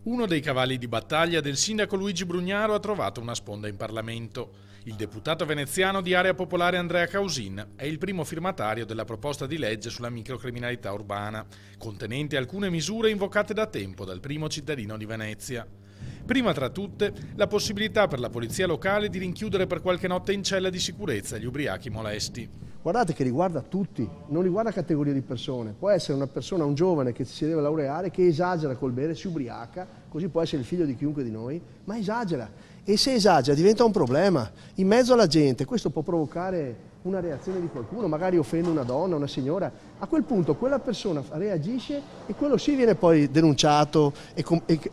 Uno dei cavalli di battaglia del sindaco Luigi Brugnaro ha trovato una sponda in Parlamento. Il deputato veneziano di Area Popolare Andrea Causin è il primo firmatario della proposta di legge sulla microcriminalità urbana, contenente alcune misure invocate da tempo dal primo cittadino di Venezia. Prima tra tutte, la possibilità per la polizia locale di rinchiudere per qualche notte in cella di sicurezza gli ubriachi molesti. Guardate che riguarda tutti, non riguarda categorie di persone. Può essere una persona, un giovane che si deve laureare, che esagera col bere, si ubriaca, così può essere il figlio di chiunque di noi, ma esagera. E se esagera diventa un problema. In mezzo alla gente questo può provocare una reazione di qualcuno, magari offende una donna, una signora. A quel punto quella persona reagisce e quello sì viene poi denunciato e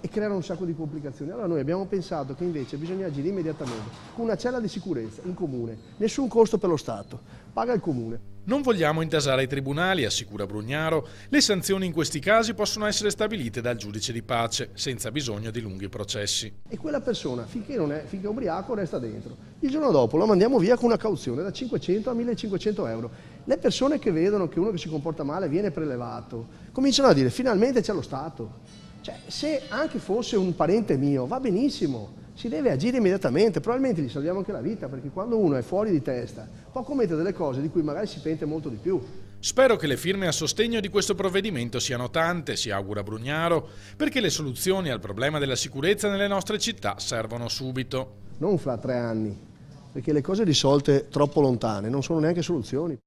creano un sacco di complicazioni. Allora noi abbiamo pensato che invece bisogna agire immediatamente con una cella di sicurezza in comune, nessun costo per lo Stato, paga il comune. Non vogliamo intasare ai tribunali, assicura Brugnaro. Le sanzioni in questi casi possono essere stabilite dal giudice di pace, senza bisogno di lunghi processi. E quella persona, finché è ubriaco, resta dentro. Il giorno dopo lo mandiamo via con una cauzione da 500 a 1500 euro. Le persone che vedono che uno che si comporta male viene prelevato, cominciano a dire finalmente c'è lo Stato. Cioè, se anche fosse un parente mio, va benissimo. Si deve agire immediatamente, probabilmente gli salviamo anche la vita, perché quando uno è fuori di testa può commettere delle cose di cui magari si pente molto di più. Spero che le firme a sostegno di questo provvedimento siano tante, si augura Brugnaro, perché le soluzioni al problema della sicurezza nelle nostre città servono subito. Non fra 3 anni, perché le cose risolte troppo lontane non sono neanche soluzioni.